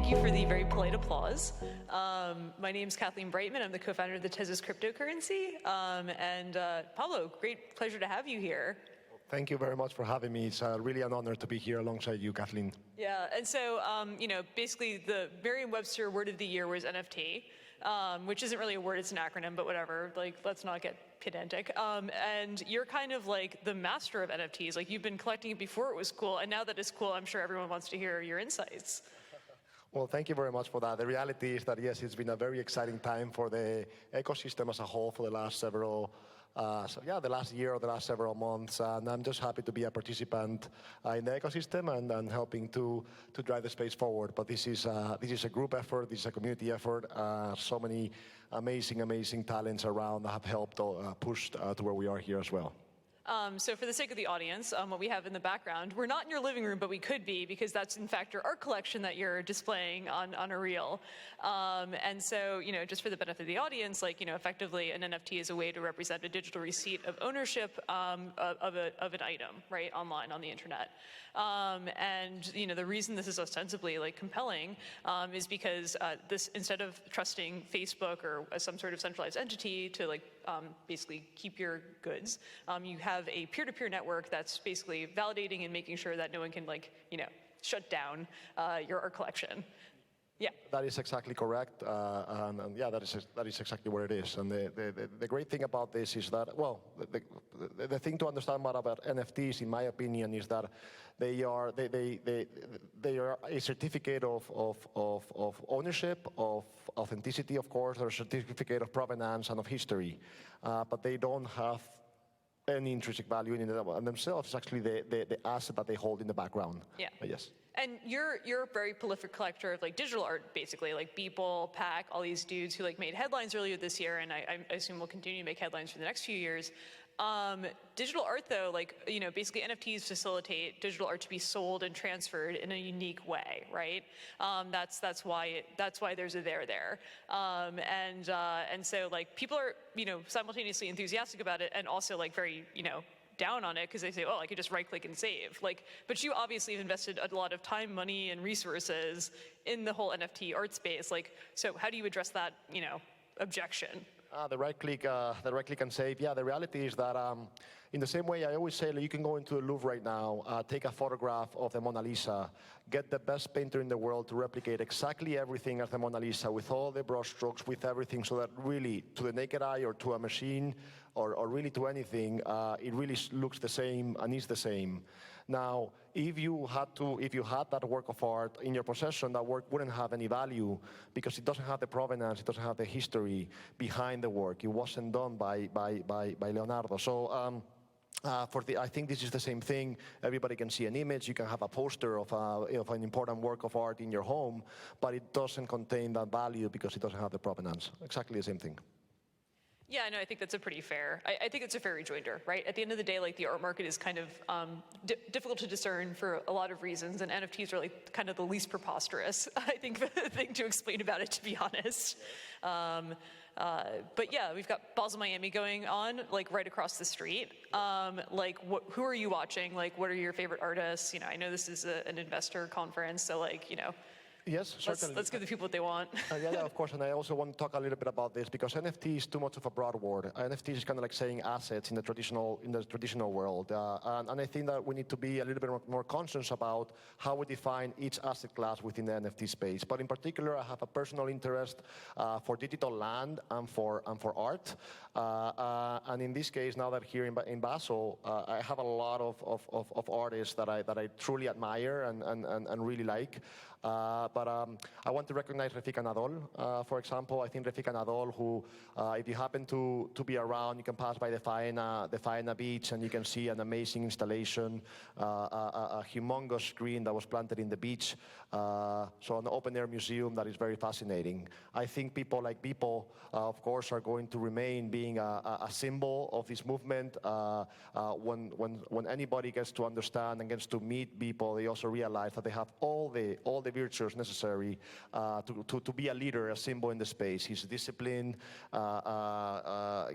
Thank you for the very polite applause. My name is Kathleen Brightman. I'm the co-founder of the Tezos cryptocurrency. Pablo, great pleasure to have you here. Thank you very much for having me. It's really an honor to be here alongside you, Kathleen. Yeah, and so, basically the Merriam-Webster word of the year was NFT, which isn't really a word, it's an acronym, but whatever, like, let's not get pedantic. And you're kind of like the master of NFTs. Like, you've been collecting it before it was cool, and now that it's cool, I'm sure everyone wants to hear your insights. Well, thank you very much for that. The reality is that, yes, it's been a very exciting time for the ecosystem as a whole for the last the last year or the last several months. And I'm just happy to be a participant in the ecosystem and helping to drive the space forward. But this is a group effort, this is a community effort. So many amazing talents around that have helped push to where we are here as well. So for the sake of the audience, what we have in the background, we're not in your living room, but we could be, because that's in fact your art collection that you're displaying on a reel. And so, just for the benefit of the audience, effectively an NFT is a way to represent a digital receipt of ownership of an item, right, online on the internet. The reason this is ostensibly compelling is because this, instead of trusting Facebook or some sort of centralized entity to basically keep your goods, you have a peer-to-peer network that's basically validating and making sure that no one can shut down your art collection. Yeah. That is exactly correct, that is exactly what it is. And the great thing about this is that, well, the thing to understand about NFTs, in my opinion, is that they are a certificate of ownership, of authenticity, of course, or a certificate of provenance and of history, but they don't have any intrinsic value in themselves. It's actually the asset that they hold in the background. Yeah. Yes. And you're a very prolific collector of digital art, basically, like Beeple, Pack, all these dudes who made headlines earlier this year, and I assume will continue to make headlines for the next few years. Digital art, though, basically NFTs facilitate digital art to be sold and transferred in a unique way, right? That's why there's a there. So people are simultaneously enthusiastic about it and also very down on it because they say, oh, I could just right-click and save. But you obviously have invested a lot of time, money, and resources in the whole NFT art space. So how do you address that, objection? The right-click and save. Yeah, the reality is that in the same way I always say, you can go into the Louvre right now, take a photograph of the Mona Lisa, get the best painter in the world to replicate exactly everything as the Mona Lisa with all the brush strokes, with everything, so that really, to the naked eye or to a machine or really to anything, it really looks the same and is the same. Now, if you had that work of art in your possession, that work wouldn't have any value because it doesn't have the provenance, it doesn't have the history behind the work. It wasn't done by Leonardo. So I think this is the same thing. Everybody can see an image. You can have a poster of an important work of art in your home, but it doesn't contain that value because it doesn't have the provenance. Exactly the same thing. Yeah, no, I think that's a pretty fair. I think it's a fair rejoinder, right? At the end of the day, the art market is kind of difficult to discern for a lot of reasons, and NFTs are kind of the least preposterous, I think, thing to explain about it, to be honest. But yeah, we've got Basel Miami going on, right across the street. Who are you watching? What are your favorite artists? I know this is an investor conference, so Yes, certainly. Let's give the people what they want. Yeah, of course, and I also want to talk a little bit about this because NFT is too much of a broad word. NFT is kind of like saying assets in the traditional world, and I think that we need to be a little bit more conscious about how we define each asset class within the NFT space. But in particular, I have a personal interest for digital land and for art, and in this case, now that here in Basel, I have a lot of artists that I truly admire and really like. But I want to recognize Refika Nadol, for example. I think Refika Nadol, who, if you happen to be around, you can pass by the Faena beach and you can see an amazing installation, a humongous screen that was planted in the beach. So an open-air museum that is very fascinating. I think people like Beeple, of course, are going to remain being a symbol of this movement. When anybody gets to understand and gets to meet Beeple, they also realize that they have all the the virtues necessary to be a leader, a symbol in the space. He's disciplined,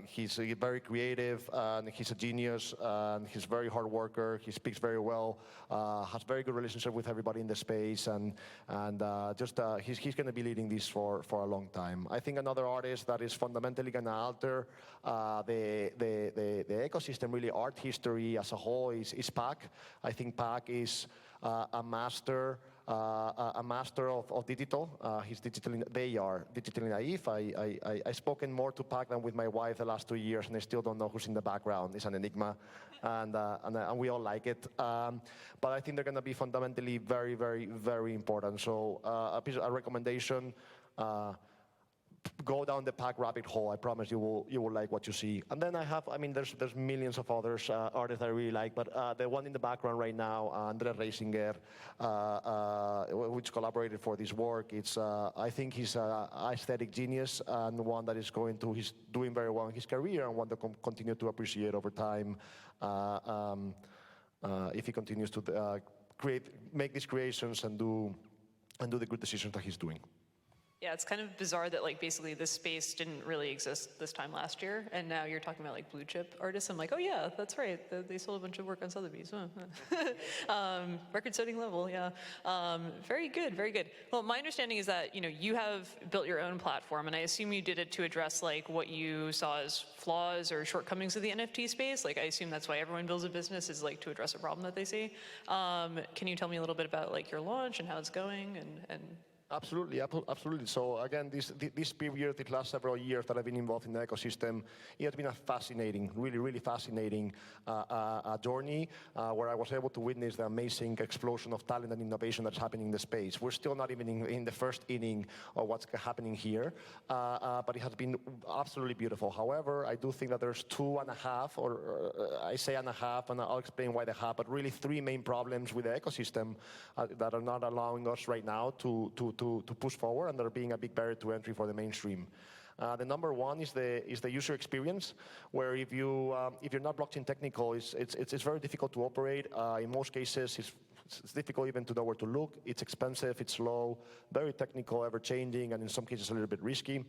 he's very creative, and he's a genius, and he's a very hard worker. He speaks very well, has very good relationship with everybody in the space, and he's going to be leading this for a long time. I think another artist that is fundamentally going to alter the ecosystem, really art history as a whole, is Pac. I think Pac is a master of digital. They are digitally naive. I've spoken more to Pac than with my wife the last 2 years, and I still don't know who's in the background. It's an enigma, and we all like it. But I think they're going to be fundamentally very, very, very important. So a recommendation. Go down the Pac rabbit hole. I promise you will like what you see. And then there's millions of others artists I really like, but the one in the background right now, Reisinger, which collaborated for this work. I think he's an aesthetic genius and one that he's doing very well in his career and one to continue to appreciate over time if he continues to make these creations and do the good decisions that he's doing. Yeah, it's kind of bizarre that basically this space didn't really exist this time last year, and now you're talking about blue chip artists. I'm like, oh yeah, that's right. They sold a bunch of work on Sotheby's. Record-setting level, yeah. Very good, very good. Well, my understanding is that you have built your own platform, and I assume you did it to address what you saw as flaws or shortcomings of the NFT space. I assume that's why everyone builds a business, is to address a problem that they see. Can you tell me a little bit about your launch and how it's going and Absolutely. So again, this period, the last several years that I've been involved in the ecosystem, it has been a fascinating, really, really fascinating journey where I was able to witness the amazing explosion of talent and innovation that's happening in the space. We're still not even in the first inning of what's happening here, but it has been absolutely beautiful. However, I do think that there's 2.5, or I say 1.5, and I'll explain why they have, but really 3 main problems with the ecosystem that are not allowing us right now to push forward, and they're being a big barrier to entry for the mainstream. The number one is the user experience, where if you're not blockchain technical, it's very difficult to operate. In most cases, it's difficult even to know where to look. It's expensive, it's slow, very technical, ever-changing, and in some cases a little bit risky.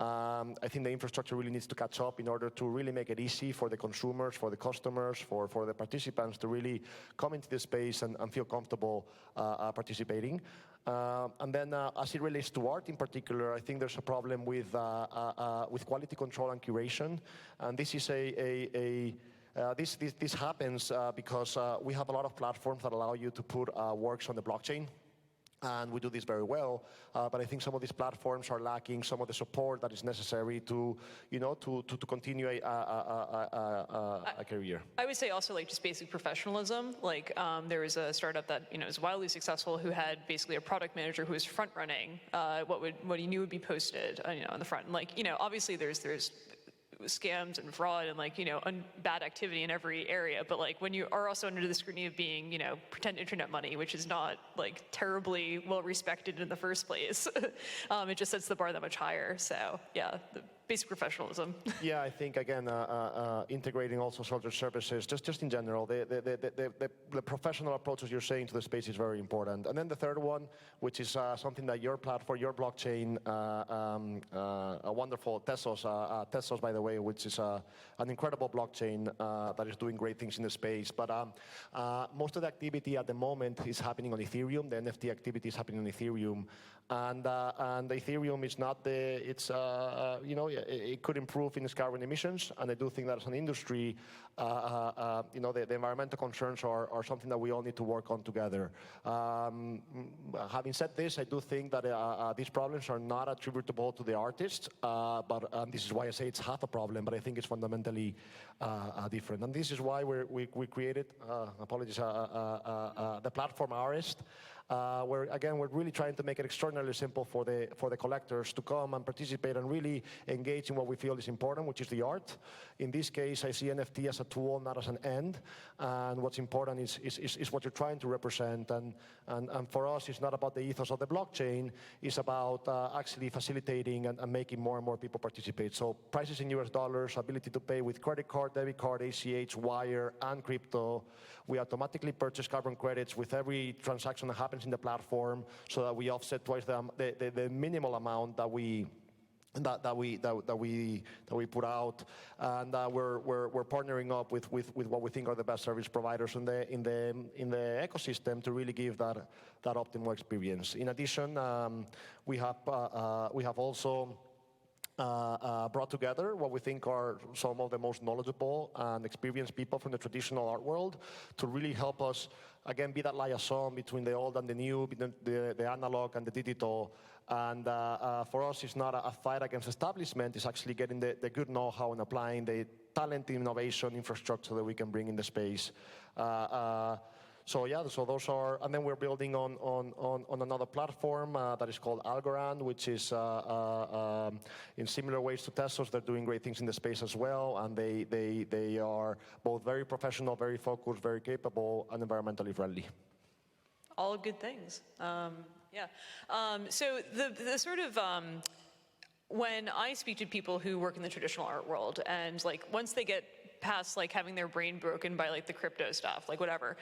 I think the infrastructure really needs to catch up in order to really make it easy for the consumers, for the customers, for the participants to really come into this space and feel comfortable participating. And then as it relates to art in particular, I think there's a problem with quality control and curation. And this is this happens because we have a lot of platforms that allow you to put works on the blockchain. And we do this very well, but I think some of these platforms are lacking some of the support that is necessary to continue a career. I would say also just basic professionalism. There was a startup that is wildly successful who had basically a product manager who was front running what he knew would be posted on the front. And obviously there's scams and fraud and bad activity in every area, but when you are also under the scrutiny of being pretend internet money, which is not terribly well respected in the first place, it just sets the bar that much higher. So yeah, the basic professionalism. Yeah, I think again integrating also social services, just in general, the professional approaches you're saying to the space is very important. And then the third one, which is something that your platform, your blockchain, a wonderful Tesos, by the way, which is an incredible blockchain that is doing great things in the space. But most of the activity at the moment is happening on Ethereum. The NFT activity is happening on Ethereum, and Ethereum is not it could improve in its carbon emissions, and I do think that as an industry, the environmental concerns are something that we all need to work on together. Having said this, I do think that these problems are not attributable to the artists, but this is why I say it's half a problem, but I think it's fundamentally different. And this is why we created, the platform Artist, where again we're really trying to make it extraordinarily simple for the collectors to come and participate and really engage in what we feel is important, which is the art. In this case, I see NFT as a tool, not as an end. And what's important is what you're trying to represent. And for us, it's not about the ethos of the blockchain. It's about actually facilitating and making more and more people participate. So prices in US dollars, ability to pay with credit card, debit card, ACH, wire, and crypto. We automatically purchase carbon credits with every transaction that happens transactions in the platform so that we offset twice the minimal amount that we put out, and we're partnering up with what we think are the best service providers in the ecosystem to really give that optimal experience. In addition, we have also brought together what we think are some of the most knowledgeable and experienced people from the traditional art world to really help us, again, be that liaison between the old and the new, between the analog and the digital. And for us, it's not a fight against establishment. It's actually getting the good know-how and applying the talent, innovation, infrastructure that we can bring in the space. So those are, and then we're building on another platform that is called Algorand, which is in similar ways to Tesos. They're doing great things in the space as well, and they are both very professional, very focused, very capable, and environmentally friendly. All good things. So the sort of when I speak to people who work in the traditional art world, and like once they get past like having their brain broken by like the crypto stuff, like whatever,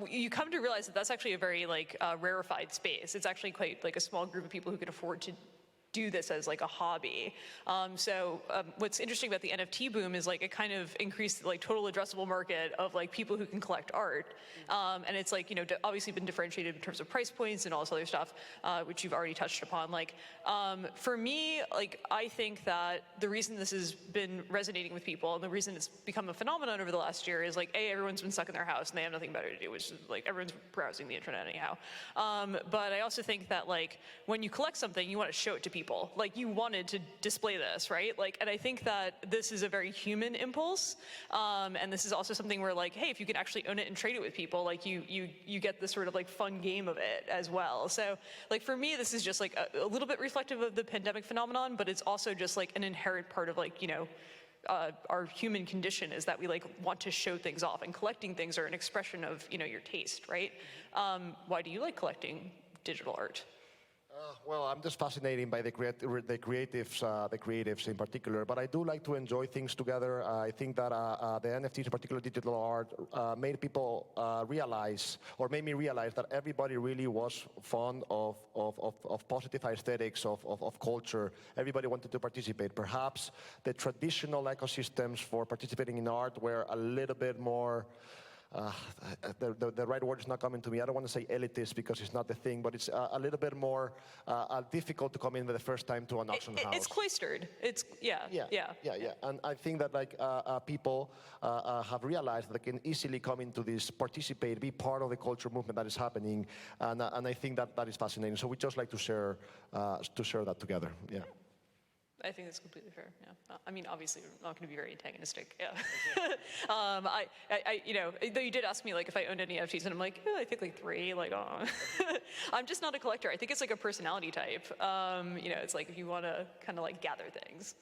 you come to realize that that's actually a very like rarefied space. It's actually quite like a small group of people who can afford to do this as like a hobby. What's interesting about the NFT boom is like it kind of increased like total addressable market of like people who can collect art. And it's like, you know, obviously been differentiated in terms of price points and all this other stuff, which you've already touched upon. Like, for me, like, I think that the reason this has been resonating with people and the reason it's become a phenomenon over the last year is like, A, everyone's been stuck in their house and they have nothing better to do, which is like everyone's browsing the internet anyhow. But I also think that like when you collect something, you want to show it to people. Like you wanted to display this, right? Like, and I think that this is a very human impulse. And this is also something where like, hey, if you can actually own it and trade it with people, like you get this sort of like fun game of it as well. So like for me, this is just like a little bit reflective of the pandemic phenomenon, but it's also just like an inherent part of like, you know, our human condition is that we like want to show things off, and collecting things are an expression of, you know, your taste, right? Why do you like collecting digital art? Well, I'm just fascinated by the creatives in particular, but I do like to enjoy things together. I think that the NFTs, in particular digital art, made people realize, or made me realize that everybody really was fond of positive aesthetics, of culture. Everybody wanted to participate. Perhaps the traditional ecosystems for participating in art were a little bit more, the right word is not coming to me. I don't want to say elitist because it's not the thing, but it's a little bit more difficult to come in for the first time to an auction house. It's cloistered. It's, yeah. And I think that like people have realized that they can easily come into this, participate, be part of the culture movement that is happening, and I think that is fascinating. So we just like to share that together. Yeah. I think that's completely fair. Yeah. I mean, obviously, we're not going to be very antagonistic. Yeah. You know, though you did ask me like if I owned any NFTs, and I'm like, I think like 3. Like, oh. I'm just not a collector. I think it's like a personality type. You know, it's like if you want to kind of like gather things.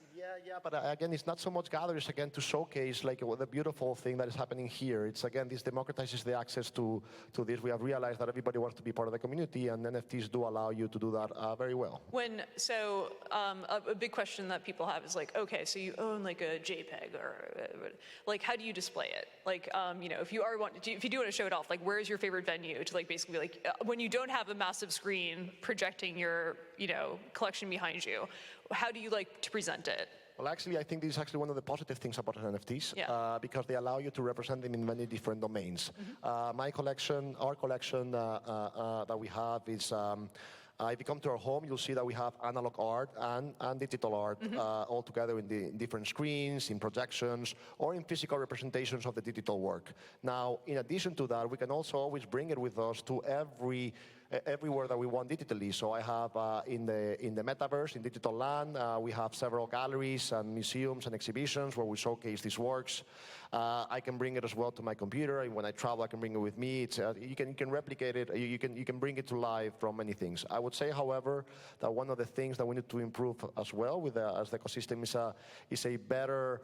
Yeah. But again, it's not so much gather. It's again to showcase like the beautiful thing that is happening here. It's again this democratizes the access to this. We have realized that everybody wants to be part of the community, and NFTs do allow you to do that very well. A big question that people have is like, okay, so you own like a JPEG, or like how do you display it? Like, you know, if you do want to show it off, like where's your favorite venue to like basically like when you don't have a massive screen projecting your, you know, collection behind you, how do you like to present it? Well, actually, I think this is actually one of the positive things about NFTs, because they allow you to represent them in many different domains. Our collection that we have is, if you come to our home, you'll see that we have analog art and digital art all together in different screens, in projections, or in physical representations of the digital work. Now, in addition to that, we can also always bring it with us to everywhere that we want digitally. So I have in the metaverse, in digital land, we have several galleries and museums and exhibitions where we showcase these works. I can bring it as well to my computer, and when I travel, I can bring it with me. It's, you can replicate it. You can bring it to life from many things. I would say, however, that one of the things that we need to improve as well as the ecosystem is a better.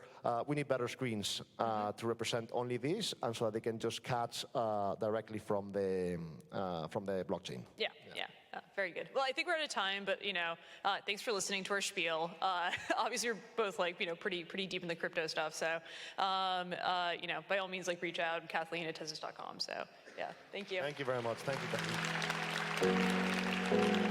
We need better screens to represent only this, and so that they can just catch directly from the blockchain. Yeah. Very good. Well, I think we're out of time, but you know, thanks for listening to our spiel. Obviously, you're both like, you know, pretty deep in the crypto stuff. So, you know, by all means, like reach out, Kathleen at Tesos.com. So. Yeah, thank you. Thank you very much. Thank you, Becky.